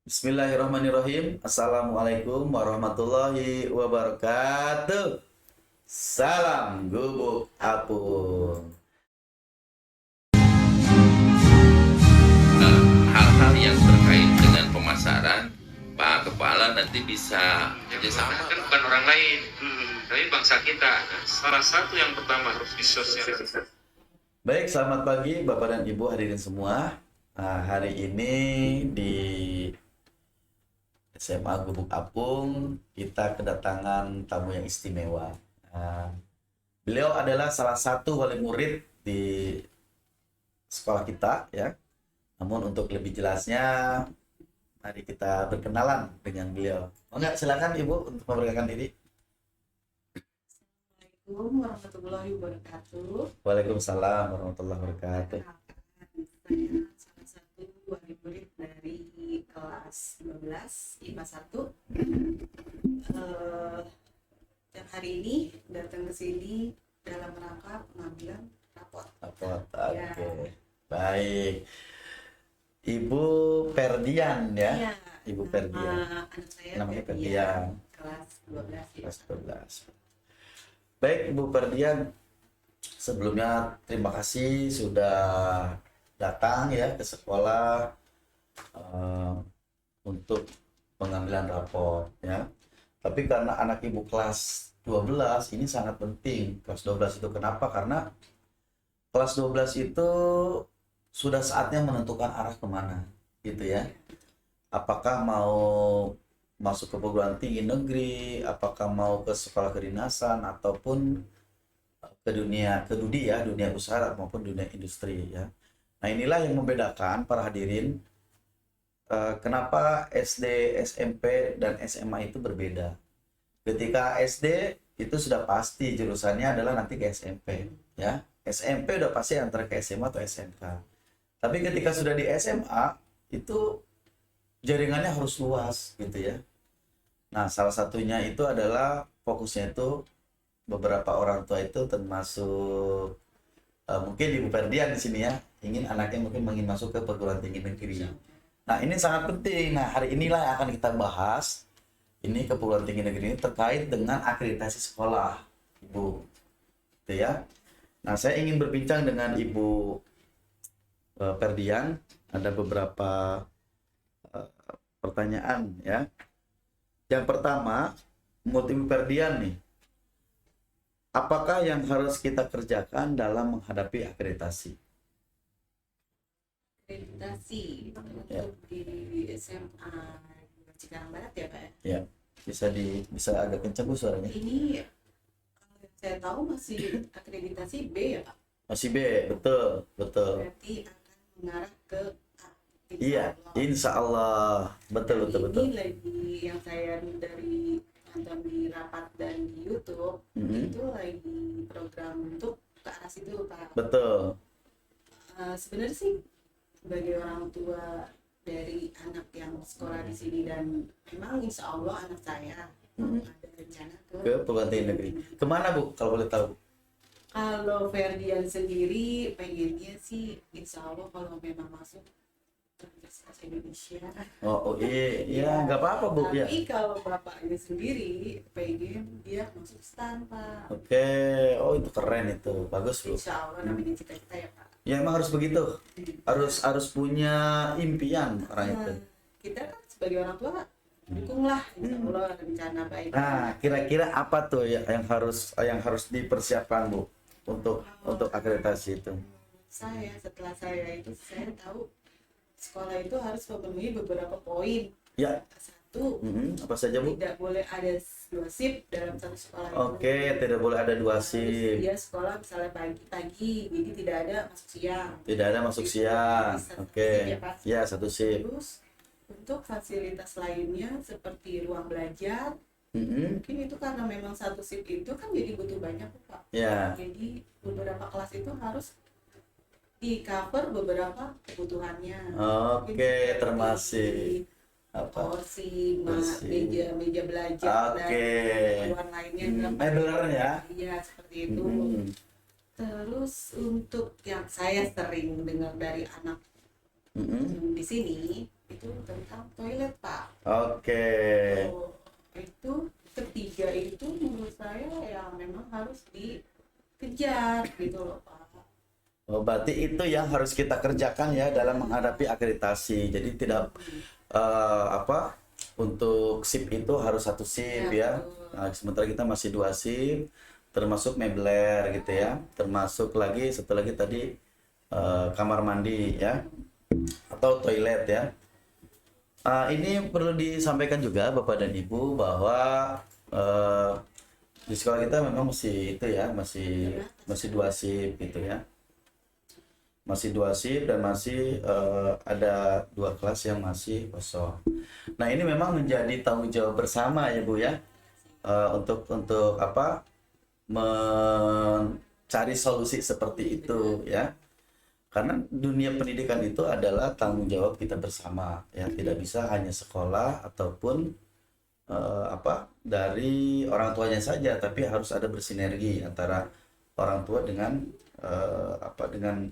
Bismillahirrahmanirrahim. Assalamualaikum warahmatullahi wabarakatuh. Salam gubuk apung. Nah, hal-hal yang terkait dengan pemasaran, Pak Kepala nanti bisa kerjasama. Kan bukan orang lain, tapi bangsa kita. Nah, salah satu yang pertama harus disosialisasikan. Baik, selamat pagi Bapak dan Ibu hadirin semua. Nah, hari ini di SMA Gubuk Apung kita kedatangan tamu yang istimewa. Nah, beliau adalah salah satu wali murid di sekolah kita ya. Namun untuk lebih jelasnya, mari kita berkenalan dengan beliau. Enggak, silakan Ibu untuk memperkenalkan diri. Assalamualaikum warahmatullahi wabarakatuh. Waalaikumsalam warahmatullahi wabarakatuh. Saya salah satu wali murid dari kelas 12 IPA 1. Yang hari ini datang ke sini dalam rangka pengambilan raport. Oke, Ya. baik. Ibu Perdian ya, Iya, Ibu nama Perdian, anak saya namanya Ferdian, Perdian, kelas 12 kelas IPA 12. Baik Ibu Perdian, sebelumnya terima kasih sudah datang ya ke sekolah eh, untuk pengambilan rapor ya. Tapi karena anak Ibu kelas 12 ini sangat penting. Kelas 12 itu kenapa? Karena kelas 12 itu sudah saatnya menentukan arah kemana gitu ya. Apakah mau masuk ke perguruan tinggi negeri, apakah mau ke sekolah kedinasan ataupun ke dunia usaha maupun dunia industri ya. Nah, inilah yang membedakan para hadirin kenapa SD, SMP dan SMA itu berbeda. Ketika SD itu sudah pasti jurusannya adalah nanti ke SMP ya. SMP udah pasti antara ke SMA atau SMK. Tapi ketika sudah di SMA itu jaringannya harus luas gitu ya. Nah, salah satunya itu adalah fokusnya itu beberapa orang tua itu termasuk mungkin Ibu Ferdian di sini ya, ingin anaknya mungkin ingin masuk ke perguruan tinggi negeri. Nah, ini sangat penting. Nah, hari inilah yang akan kita bahas. Ini ke perguruan tinggi negeri ini terkait dengan akreditasi sekolah, Ibu. Gitu ya. Nah, saya ingin berbincang dengan Ibu Ferdian. Ada beberapa pertanyaan ya. Yang pertama, menurut Ibu Ferdian nih, apakah yang harus kita kerjakan dalam menghadapi akreditasi? Akreditasi untuk Ya. di SMA Cikarang Barat ya Pak ya? Ya, bisa agak kencang Bu suaranya. Ini kalau yang saya tahu masih akreditasi B ya Pak. Masih B, betul, betul. Berarti akan mengarah ke A. Iya, insya Allah, betul, betul, betul. Ini lagi yang saya dari nonton di rapat dan di YouTube Mhm, itu lagi program untuk ke arah situ Pak. betul. Sebenarnya sih sebagai orang tua dari anak yang sekolah di sini dan memang insya Allah anak saya Mhm. ada rencana Ke perguruan tinggi negeri. Kemana Bu, kalau boleh tahu? Kalau Ferdian sendiri pengennya sih insya Allah kalau memang masuk Universitas Indonesia. Oh, iya, iya, nggak apa-apa Bu, ya. Tapi kalau bapaknya sendiri pengen dia masuk STAN Pak. Oke, oh itu keren itu, bagus Bu. Insya Allah namanya cita-cita ya Pak. Ya emang harus begitu, harus punya impian orang itu. Nah, kita kan sebagai orang tua dukunglah insya Allah rencana baik. Nah, kira-kira apa tuh yang harus dipersiapkan Bu untuk akreditasi itu? Setelah saya itu saya tahu sekolah itu harus memenuhi beberapa poin. Ya, Satu, apa saja Bu? tidak boleh ada 2 shift dalam satu sekolah itu. Oke, tidak boleh ada 2 Harus shift. dia sekolah misalnya pagi-pagi, jadi tidak ada masuk siang. Tidak ada masuk siang. Satu Oke. shift ya, Pak. Ya, 1 shift. Terus untuk fasilitas lainnya seperti ruang belajar, Mhm. mungkin itu karena memang satu shift itu kan jadi butuh banyak Pak. Ya. Jadi beberapa kelas itu harus di cover beberapa kebutuhannya. Mungkin Oke, seperti termasuk apa? kursi, Kursi. meja belajar dan Oke. keperluan lainnya dalam Mebler ya. Iya, seperti itu. Mhm. Terus untuk yang saya sering dengar dari anak Mhm. di sini itu tentang toilet, Pak. Oke. Oh, itu ketiga itu menurut saya yang memang harus dikejar gitu loh, Pak. Oh, berarti itu yang harus kita kerjakan ya dalam menghadapi akreditasi. Jadi tidak apa untuk SIP itu harus satu SIP ya. Betul. Nah, sementara kita masih 2 SIP, termasuk mebler gitu ya. Termasuk lagi satu lagi tadi kamar mandi ya atau toilet ya. Ini perlu disampaikan juga Bapak dan Ibu bahwa di sekolah kita memang masih itu ya, masih 2 SIP gitu ya. Masih 2 shift dan masih ada 2 kelas yang masih kosong. Nah, ini memang menjadi tanggung jawab bersama ya Bu ya, untuk apa mencari solusi seperti itu ya. Karena dunia pendidikan itu adalah tanggung jawab kita bersama ya, tidak bisa hanya sekolah ataupun apa dari orang tuanya saja, tapi harus ada bersinergi antara orang tua dengan dengan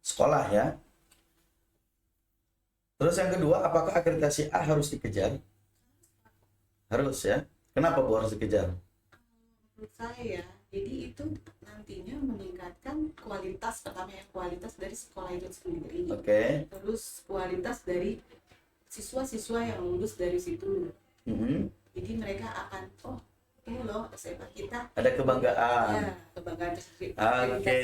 sekolah ya. Terus yang kedua, apakah akreditasi A harus dikejar? Harus ya. Kenapa Bu harus dikejar? Menurut saya, jadi itu nantinya meningkatkan kualitas, pertama ya kualitas dari sekolah itu sendiri. Oke. Terus kualitas dari siswa-siswa yang lulus dari situ. Jadi mereka akan, oh ini loh SMA kita. Ada kebanggaan. Ya, kebanggaan tersendiri. Oke,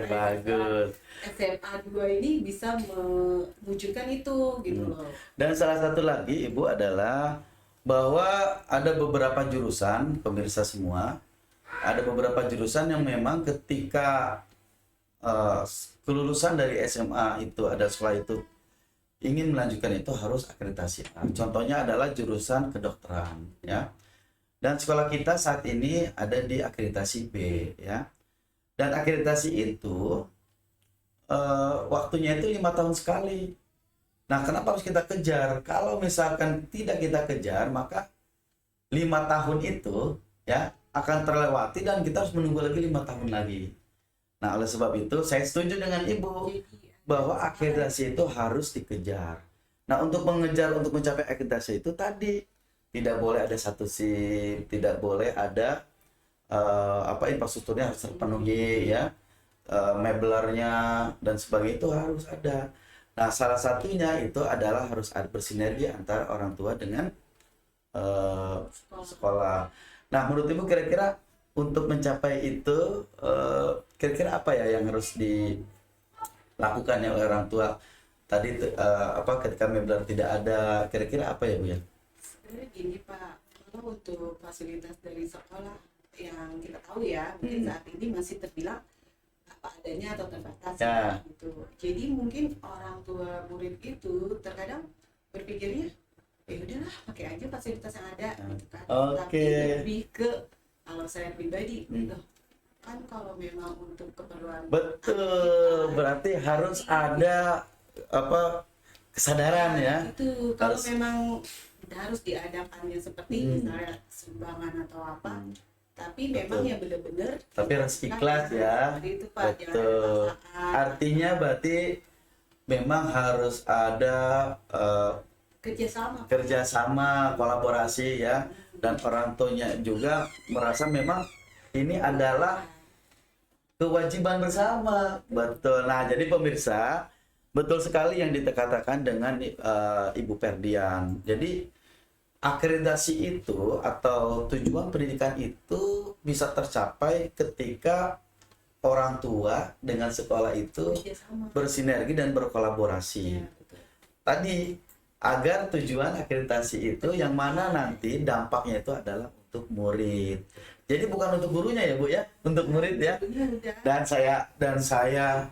bagus. SMA 2 ini bisa mewujudkan itu gitu loh. Dan salah satu lagi Ibu adalah bahwa ada beberapa jurusan, pemirsa semua, ada beberapa jurusan yang memang ketika kelulusan dari SMA itu, ada sekolah itu ingin melanjutkan itu harus akreditasi A. Contohnya adalah jurusan kedokteran ya. Dan sekolah kita saat ini ada di akreditasi B ya. Dan akreditasi itu waktunya itu 5 tahun sekali. Nah, kenapa harus kita kejar? Kalau misalkan tidak kita kejar, maka 5 tahun itu ya akan terlewati dan kita harus menunggu lagi 5 tahun lagi. Nah, oleh sebab itu saya setuju dengan Ibu bahwa akreditasi itu harus dikejar. Nah, untuk mencapai akreditasi itu tadi tidak boleh ada satu SIP, tidak boleh ada infrastrukturnya harus terpenuhi ya, meblernya dan sebagainya itu harus ada. Nah, salah satunya itu adalah harus ada bersinergi antara orang tua dengan sekolah. Nah, menurut Ibu kira-kira untuk mencapai itu kira-kira apa ya yang harus dilakukan ya oleh orang tua? Tadi ketika mebler tidak ada, kira-kira apa ya Bu ya? Sebenarnya gini Pak, kalau untuk fasilitas dari sekolah yang kita tahu ya, mungkin saat ini masih terbilang apa adanya atau terbatas Ya. gitu. Jadi mungkin orang tua murid itu terkadang berpikirnya ya udahlah pakai aja fasilitas yang ada gitu kan. Tapi Oke. lebih ke kalau saya pribadi, loh, kan kalau memang untuk keperluan Betul, berarti harus ada kesadaran ya. itu kalau Harus- memang harus diadakannya seperti misalnya sumbangan atau apa, tapi memang Betul. yang benar-benar Tapi harus ikhlas ya. Seperti itu Pak, jangan ada Betul. paksaan. Artinya berarti memang harus ada kerjasama, kolaborasi ya, dan orang tuanya juga merasa memang ini adalah kewajiban bersama. Betul. Nah, jadi pemirsa, betul sekali yang dikatakan dengan Ibu Ferdian. Jadi akreditasi itu atau tujuan pendidikan itu bisa tercapai ketika orang tua dengan sekolah itu Kerjasama. bersinergi dan berkolaborasi. Ya, betul. Tadi agar tujuan akreditasi itu yang mana nanti dampaknya itu adalah untuk murid. Jadi bukan untuk gurunya ya Bu ya, untuk murid ya. Benar, udah. Dan saya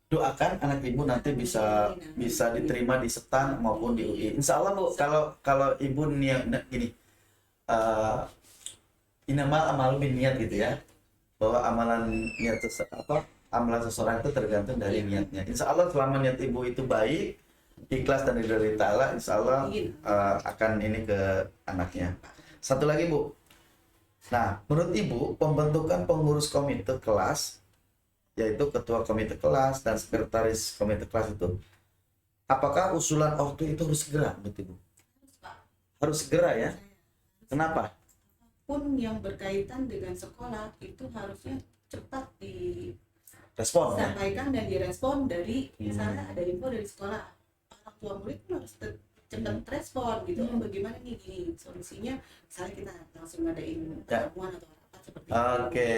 doakan anak Ibu nanti bisa diterima di STAN maupun di UI. Insya Allah Bu, kalau Ibu niat gini, inamal amalu bin niat gitu ya, bahwa amalan amalan seseorang itu tergantung dari niatnya. Insya Allah selama niat Ibu itu baik, ikhlas dan ridho Ta'ala, insya Allah akan ini ke anaknya. Satu lagi Bu, nah menurut Ibu pembentukan pengurus komite kelas yaitu ketua komite kelas dan sekretaris komite kelas itu, apakah usulan ortu itu harus segera, betul Bu? Harus segera ya? Kenapa? Pun yang berkaitan dengan sekolah itu harusnya cepat Respon ya? disampaikan dan direspon dari misalnya ada info dari sekolah, orang tua murid pun harus cepat respon gitu. Oh, bagaimana nih gini solusinya, misalnya kita langsung ngadain pertemuan atau apa seperti itu. Oke.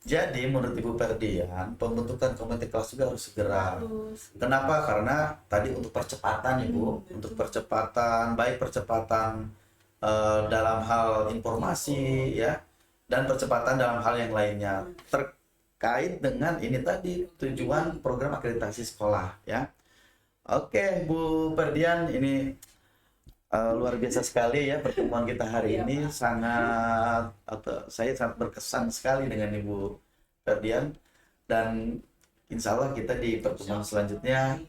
Jadi menurut Ibu Ferdian, pembentukan komite kelas juga harus segera. Terus Kenapa? Karena tadi untuk percepatan Ibu, untuk percepatan, baik percepatan dalam hal informasi ya, dan percepatan dalam hal yang lainnya terkait dengan ini tadi tujuan program akreditasi sekolah ya. Oke Bu Ferdian, ini luar biasa sekali ya pertemuan kita hari ini, saya sangat berkesan sekali dengan Ibu Ferdian, dan insya Allah kita di pertemuan selanjutnya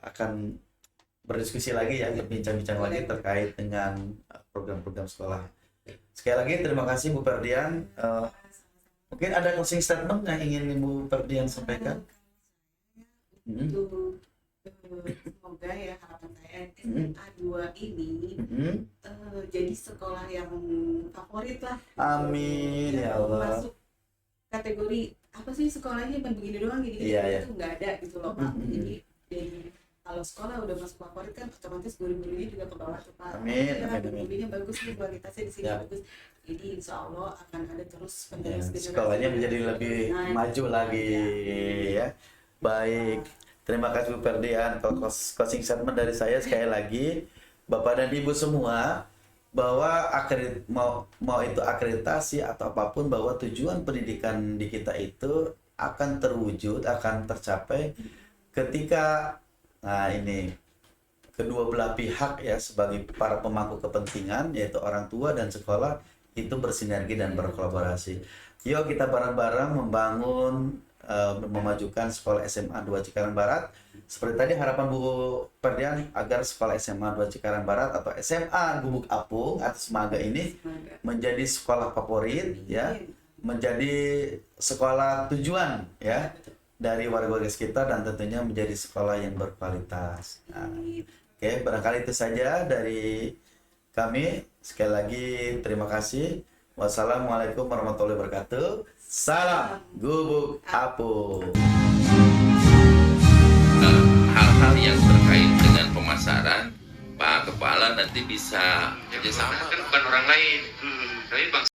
akan berdiskusi lagi ya, berbincang-bincang lagi terkait dengan program-program sekolah. Sekali lagi terima kasih Bu Ferdian. Mungkin ada closing statement yang ingin Ibu Ferdian sampaikan? itu semoga ya harapan saya SMA 2 ini jadi sekolah yang favorit lah. Amin ya Allah. Masuk kategori apa sih sekolahnya bukan begini doang gini Iya. itu nggak ada gitu loh Pak. Jadi kalau sekolah udah masuk favorit kan otomatis guru-gurunya juga ke bawah tuh Pak. Amin, Ya, amin, guru-gurunya bagus nih, kualitasnya di sini Ya. bagus. Jadi insya Allah akan ada terus Ya, penerus generasi. sekolahnya menjadi lebih maju lagi ya. Baik, terima kasih Bu Ferdian. Kalau closing statement dari saya sekali lagi, Bapak dan Ibu semua, bahwa mau itu akreditasi atau apapun, bahwa tujuan pendidikan di kita itu akan terwujud, akan tercapai ketika ini kedua belah pihak ya, sebagai para pemangku kepentingan yaitu orang tua dan sekolah itu bersinergi dan berkolaborasi. Yuk kita bareng-bareng membangun memajukan sekolah SMA 2 Cikarang Barat. Seperti tadi harapan Bu Ferdian agar sekolah SMA 2 Cikarang Barat atau SMA Gubuk Apung atau Semaga ini menjadi sekolah favorit ya, menjadi sekolah tujuan ya dari warga-warga sekitar, dan tentunya menjadi sekolah yang berkualitas. Oke, barangkali itu saja dari kami. Sekali lagi terima kasih. Wassalamualaikum warahmatullahi wabarakatuh. Salam Gubuk Apung. Hal-hal yang terkait dengan pemasaran, Pak Kepala nanti bisa kerjasama. Kan bukan orang lain, tapi bangsa